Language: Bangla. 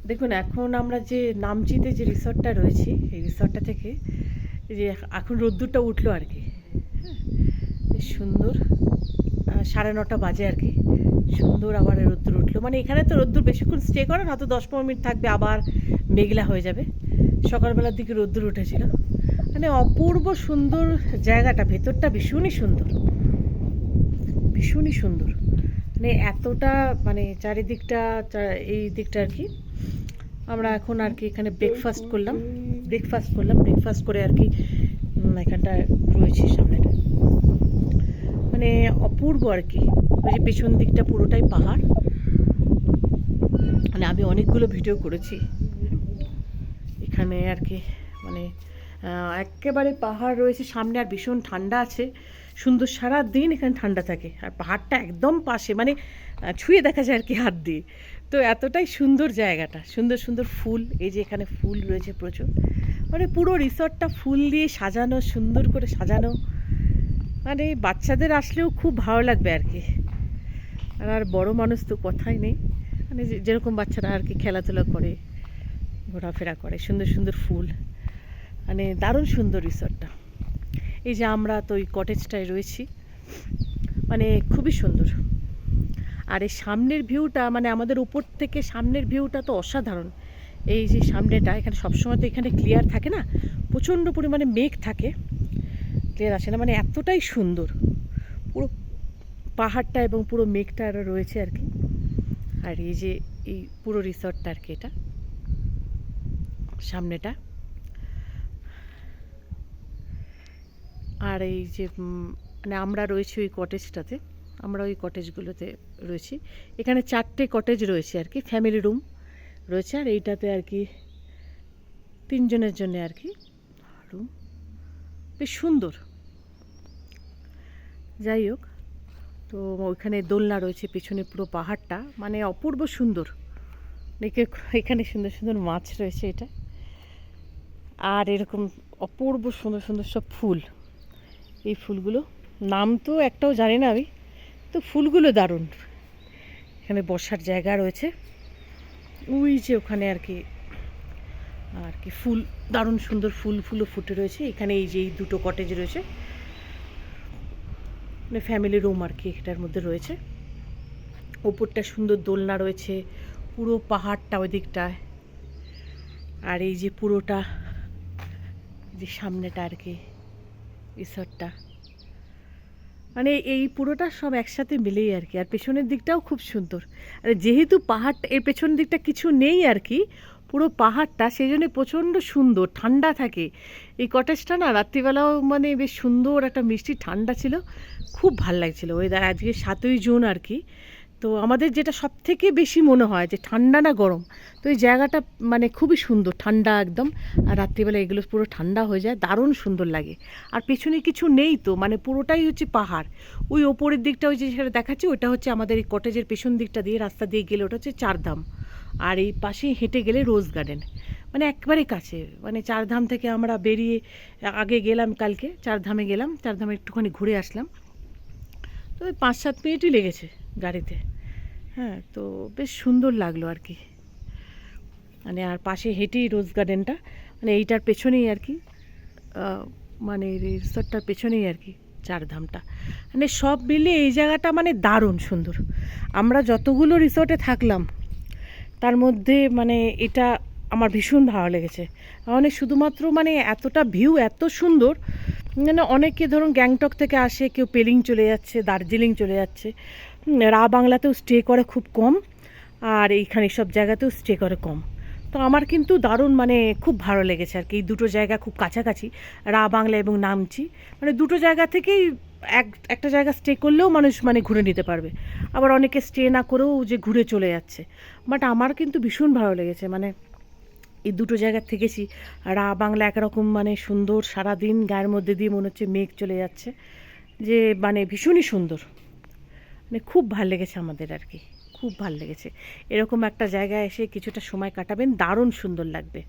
দেখুন এখন আমরা যে নামচিতে যে রিসর্টটা রয়েছি এই রিসর্টটা থেকে যে এখন রোদ্দুরটা উঠলো আর কি। হ্যাঁ, বেশ সুন্দর। 9:30 বাজে আর কি। সুন্দর আবার রোদ্দুর উঠলো, মানে এখানে তো রোদ্দুর বেশিক্ষণ স্টে করে না, হয়তো 10-15 মিনিট থাকবে, আবার মেঘলা হয়ে যাবে। সকালবেলার দিকে রোদ্দুর উঠেছিল, মানে অপূর্ব সুন্দর জায়গাটা। ভেতরটা ভীষণই সুন্দর, ভীষণই সুন্দর। মানে এতটা, মানে চারিদিকটা এই দিকটা আর কি। আমরা এখন আর কি এখানে ব্রেকফাস্ট করে আর কি এখানটায় রয়েছি সামনেটা। মানে অপূর্ব আর কি। ওই যে পেছন দিকটা পুরোটাই পাহাড়। মানে আমি অনেকগুলো ভিডিও করেছি এখানে আর কি। মানে একেবারে পাহাড় রয়েছে সামনে, আর ভীষণ ঠান্ডা আছে, সুন্দর। সারা দিন এখানে ঠান্ডা থাকে, আর পাহাড়টা একদম পাশে, মানে ছুঁয়ে দেখা যায় আর কি হাত দিয়ে। তো এতটাই সুন্দর জায়গাটা, সুন্দর সুন্দর ফুল। এই যে এখানে ফুল রয়েছে প্রচুর, মানে পুরো রিসর্টটা ফুল দিয়ে সাজানো, সুন্দর করে সাজানো। মানে বাচ্চাদের আসলেও খুব ভালো লাগবে আর কি। আর বড় মানুষ তো কথাই নেই, মানে যেরকম বাচ্চারা আর কি খেলাধুলা করে, ঘোরাফেরা করে, সুন্দর সুন্দর ফুল। মানে দারুণ সুন্দর রিসর্টটা। এই যে আমরা তো ওই কটেজটায় রয়েছি, মানে খুবই সুন্দর। আর এই সামনের ভিউটা, মানে আমাদের উপর থেকে সামনের ভিউটা তো অসাধারণ। এই যে সামনেটা, এখানে সবসময় তো এখানে ক্লিয়ার থাকে না, প্রচণ্ড পরিমাণে মেঘ থাকে, ক্লিয়ার আসে না, মানে এতটাই সুন্দর পুরো পাহাড়টা এবং পুরো মেঘটা রয়েছে আর কি। আর এই যে এই পুরো রিসর্টটা আর কি, এটা সামনেটা। আর এই যে মানে আমরা রয়েছি ওই কটেজটাতে, আমরা ওই কটেজগুলোতে রয়েছি। এখানে 4টে কটেজ রয়েছে আর কি, ফ্যামিলি রুম রয়েছে। আর এইটাতে আর কি 3 জনের জন্য আর কি রুম, বেশ সুন্দর। যাই হোক, তো ওইখানে দোলনা রয়েছে, পেছনে পুরো পাহাড়টা মানে অপূর্ব সুন্দর। এখানে সুন্দর সুন্দর মাছ রয়েছে এটা। আর এরকম অপূর্ব সুন্দর সুন্দর সব ফুল। এই ফুলগুলো নাম তো একটাও জানি না আমি, তো ফুলগুলো দারুণ। এখানে বসার জায়গা রয়েছে, ওই যে ওখানে আর কি ফুল, দারুণ সুন্দর ফুলও ফুটে রয়েছে এখানে। এই যে এই 2টো কটেজ রয়েছে, মানে ফ্যামিলি রুম আর কি এটার মধ্যে রয়েছে। ওপরটা সুন্দর দোলনা রয়েছে, পুরো পাহাড়টা ওই দিকটায়। আর এই যে পুরোটা যে সামনেটা আর কি রিসর্টটা, মানে এই পুরোটা সব একসাথে মিলেই আর কি। আর পেছনের দিকটাও খুব সুন্দর। আর যেহেতু পাহাড়টা এর পেছনের দিকটা কিছু নেই আর কি, পুরো পাহাড়টা, সেই জন্য প্রচণ্ড সুন্দর, ঠান্ডা থাকে। এই কটেজটা না রাত্রিবেলাও মানে বেশ সুন্দর একটা মিষ্টি ঠান্ডা ছিল, খুব ভাল লাগছিলো। ওই আজকে 7ই জুন আর কি। তো আমাদের যেটা সব থেকে বেশি মনে হয় যে ঠান্ডা না গরম, তো এই জায়গাটা মানে খুবই সুন্দর, ঠান্ডা একদম। আর রাত্রিবেলা এগুলো পুরো ঠান্ডা হয়ে যায়, দারুণ সুন্দর লাগে। আর পেছনে কিছু নেই তো, মানে পুরোটাই হচ্ছে পাহাড়। ওই ওপরের দিকটা ওই যে সেটা দেখাচ্ছে, ওটা হচ্ছে আমাদের এই কটেজের পেছন দিকটা দিয়ে রাস্তা দিয়ে গেলে ওটা হচ্ছে চারধাম। আর এই পাশে হেঁটে গেলে রোজ গার্ডেন, মানে একেবারে কাছে। মানে চারধাম থেকে আমরা বেরিয়ে আগে গেলাম, কালকে চারধামে গেলাম, চারধামে একটুখানি ঘুরে আসলাম। তো ওই 5-7 মিনিটই লেগেছে গাড়িতে। হ্যাঁ, তো বেশ সুন্দর লাগলো আর কি। মানে আর পাশে হেঁটেই রোজ গার্ডেনটা, মানে এইটার পেছনেই আর কি, মানে রিসর্টটার পেছনেই আর কি চারধামটা। মানে সব মিলিয়ে এই জায়গাটা মানে দারুণ সুন্দর। আমরা যতগুলো রিসর্টে থাকলাম তার মধ্যে মানে এটা আমার ভীষণ ভালো লেগেছে। মানে শুধুমাত্র মানে এতটা ভিউ এত সুন্দর, মানে অনেকে ধরুন গ্যাংটক থেকে আসে, কেউ পেলিং চলে যাচ্ছে, দার্জিলিং চলে যাচ্ছে, রা বাংলাতেও স্টে করে খুব কম, আর এইখানে সব জায়গাতেও স্টে করে কম। তো আমার কিন্তু দারুণ মানে খুব ভালো লেগেছে আর কি। এই 2টো জায়গা খুব কাছাকাছি, রা বাংলা এবং নামচি, মানে 2টো জায়গা থেকেই একটা জায়গা স্টে করলেও মানুষ মানে ঘুরে নিতে পারবে। আবার অনেকে স্টে না করেও যে ঘুরে চলে যাচ্ছে। বাট আমার কিন্তু ভীষণ ভালো লেগেছে, মানে এই 2টো জায়গার থেকেছি। রা বাংলা একরকম মানে সুন্দর, সারাদিন গায়ের মধ্যে দিয়ে মনে হচ্ছে মেঘ চলে যাচ্ছে, যে মানে ভীষণই সুন্দর। মানে খুব ভাল লেগেছে আমাদের আর কি, খুব ভাল লেগেছে। এরকম একটা জায়গায় এসে কিছুটা সময় কাটাবেন, দারুণ সুন্দর লাগবে।